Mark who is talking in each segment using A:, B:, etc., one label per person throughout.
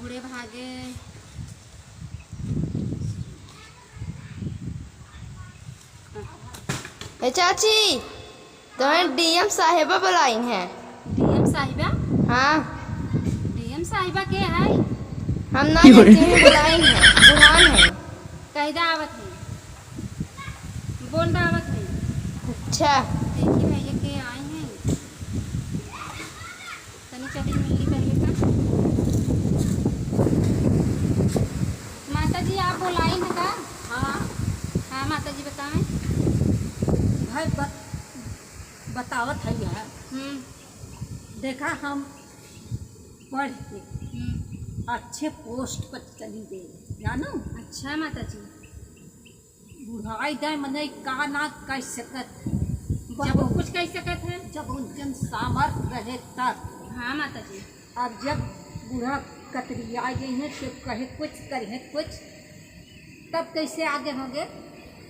A: बूढ़े भागे।
B: चाची तुम्हें डीएम साहिबा बुलाई है।
A: डीएम साहिबा?
B: हाँ
A: डीएम साहिबा के है?
B: हम ना बुलाई है, बुढ़ान है।
A: कही दावत है, बोल दावत है।
B: अच्छा
A: देखिए भैया के आए हैं, तनी चली मिली पहले का। माता जी आप बुलाई है का?
C: हाँ
A: हाँ माता जी बताएं।
C: भाई बतावत है यार। देखा हम पढ़ के अच्छे पोस्ट पर चली गई, जानो।
A: अच्छा माता जी।
C: बुढ़ाई जाए मने का ना कह सकत,
A: जब कुछ कह सकत है।
C: जब उनके सामर्थ्य रहे तब।
A: हाँ माता जी।
C: अब जब बूढ़ा कतरिया गई है तो कहे कुछ करे कुछ, तब कैसे आगे होंगे।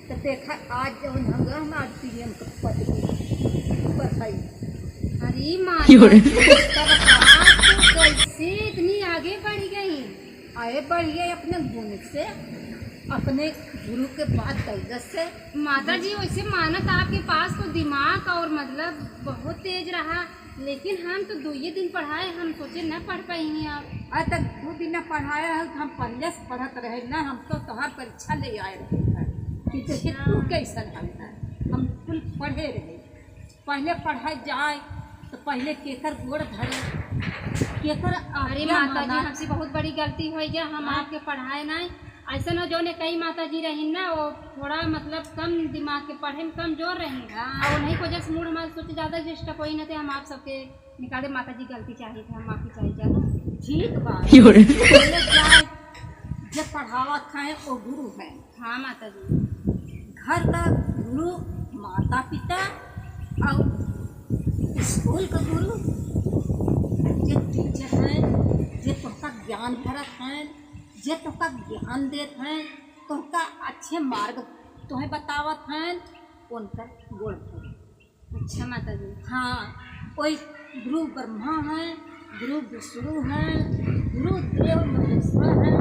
C: तो देखा आज जो हम आज पीएम का पद पर है।
A: अरे माता जी, तब आप तो कैसे इतनी आगे बढ़ गई?
C: आए बढ़िए अपने गुण से, अपने गुरु के बाद दौलत से।
A: माता जी वैसे मानत आपके पास तो दिमाग और मतलब बहुत तेज रहा, लेकिन हम तो 2 ही दिन पढ़ाए, हम सोचे न पढ़ पाई हैं आप।
C: आज तक 2 दिन पढ़ाया है, हम पहले से पढ़त रहे ना। हम तो तोहार परीक्षा ले आए रहे हैं कि देखे तू कैसा है। हम कुल पढ़े रहे, पहले पढ़ाई जाए तो पहले केकर गोड़ धरे, केकर।
A: अरे माता जी हमसे बहुत बड़ी गलती हो गया, हम आपके पढ़ाए नहीं। ऐसा न जो ने कई माता जी रही ना, वो थोड़ा मतलब कम दिमाग के पढ़े में कमजोर रही, और उन्हीं की वजह से मूड हमारे सोचे ज़्यादा डिस्टर्ब हुई न थे। हम आप सबके निकाले माता जी गलती चाहिए थे, हम माफी चाहिए जाना।
C: ठीक बात। जब पढ़ावा खाए वो गुरु है।
A: हाँ माता जी।
C: घर का गुरु माता पिता और स्कूल का गुरु जो टीचर हैं, जो तुमका ज्ञान भरत हैं, जो तुमका ज्ञान देते हैं, तुमका अच्छे मार्ग तुम्हें बतावत हैं, उनका गोड़ धरो।
A: अच्छा माता जी।
C: हाँ कोई गुरु ब्रह्मा हैं, गुरु विष्णु हैं, गुरु देव महेश्वर हैं,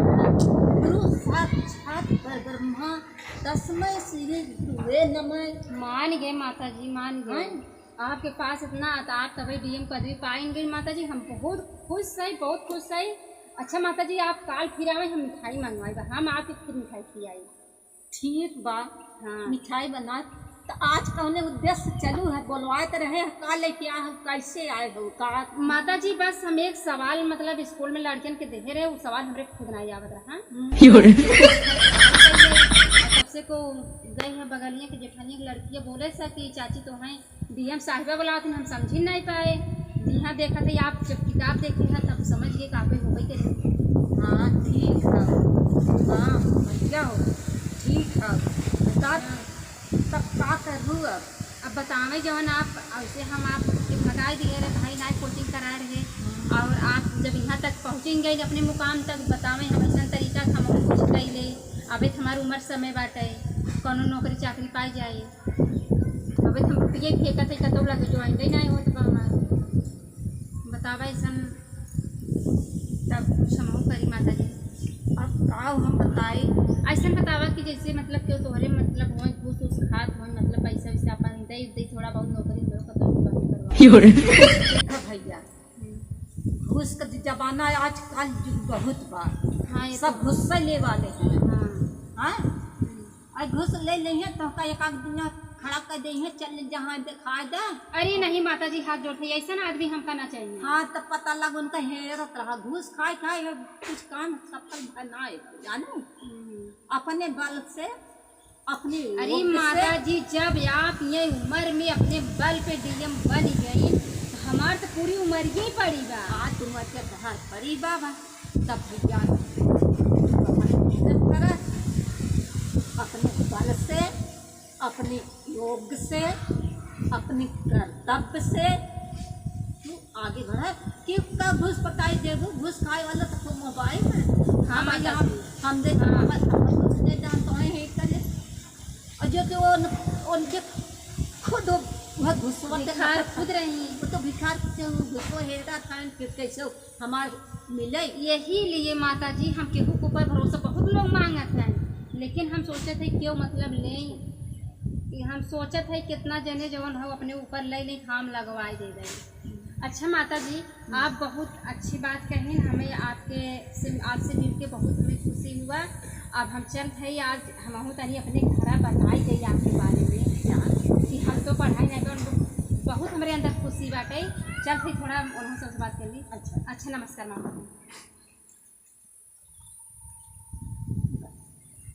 C: गुरु साक्षात परब्रह्मा तस्मै श्री गुरुवे नमः।
A: मान गए माता जी, मान गए। आपके पास इतना आता, आप तभी डीएम पदवी पाएंगे माता जी। हम बहुत खुश है, बहुत खुश है। अच्छा माता जी आप काल फिर आए, हम मिठाई मंगवाएगा, हम आपके फिर मिठाई खिलाई।
C: ठीक बा।
A: हाँ
C: मिठाई बना तो आज कौने उद्देश्य चलू है, बोलवाए तो रहे का लेके आए हो, कैसे आए हो का।
A: माता जी बस हम एक सवाल मतलब स्कूल में लड़कियन के देखे रहे, वो सवाल हमरे खुद नहीं आवत रहा। सबसे को गई है बगलिया के जेठानिया की लड़कियाँ बोले सा कि चाची तो हैं डीएम साहिबा बुलाते, हम समझ ही नहीं पाए। यहाँ देखा थे आप जब किताब देखे हैं तब समझ गए काफी हो गई के।
C: हाँ ठीक है, हाँ भैया हो ठीक है। बता तब का करूँ
A: अब बतावे जवन आप ऐसे हम आपके भगाई दिए रहे, भाई नाइट कोचिंग कराए रहे, और आप जब यहाँ तक पहुँचेंगे अपने मुकाम तक, बतावे हम ऐसा तरीका हम कुछ कई ले। अभी हमारी उम्र समय बाटे, कौनो नौकरी चाकरी पाई जाए। अभी हम ये फेंका थे कतो लगे जो आएंगे नहीं हो तो हमारे बतावा ऐसा तब कुछ हम करी माता जी।
C: अब का हम बताए
A: ऐसा बतावा कि जैसे मतलब क्यों तोहरे मतलब हो घूस उस खात हो, मतलब पैसा वैसा अपन दे थोड़ा बहुत नौकरी हो कतो
C: देखो भैया घूस का जमाना आजकल बहुत बा।
A: हाँ ये
C: सब घूस से ले वाले हैं।
A: हाँ
C: हाँ और घूस ले लेंगे तो का एक आध दिन खड़ा कर देंगे, चल जहाँ दिखा दे।
A: अरे नहीं माता जी हाथ जोड़े, ऐसा ना आदमी हम करना चाहिए।
C: हाँ तब पता लग उनका हेरत रहा, घूस खाए खाए कुछ काम सफल बनाए जानो अपने बल से अपनी।
A: अरे माता जी जब आप ये उम्र में अपने बल पे डीएम बन गई तो हमार तो पूरी उम्र ही पड़ी बा।
C: हाँ तुम के बाहर पड़ी बाबा, तब भैया मेहनत अपने बल से, अपने योग से, अपने कर्तव्य से तू आगे बढ़ा। कि का घूस पकाई देगो, घूस खाए वाला तो मोबाइल में।
A: हाँ माता जी।
C: हम दे कुछ दे जानते हैं करे, और जो कि उनके खुद बहुत घुसवा
A: भिखार खुद रही।
C: वो तो भिखार घुसवा हेरा था फिर कैसे हमार मिले।
A: यही लिए माता जी हम केहू के ऊपर भरोसा बहुत लोग मांगत हैं, लेकिन हम सोचे थे क्यों मतलब लें कि हम सोचत है कितना जने जवन हो अपने ऊपर ले लें काम लगवाए दे दें। अच्छा माता जी आप बहुत अच्छी बात कहें, हमें आपसे मिल के बहुत हमें खुशी हुआ। अब हम चल थे आज हम तनी अपने घर बताई गई आपके बारे में कि हम तो पढ़ाई नहीं तो बहुत हमारे अंदर खुशी बाटे। चल थे थोड़ा उन्होंने सबसे बात कर ली। अच्छा नमस्कार माता जी।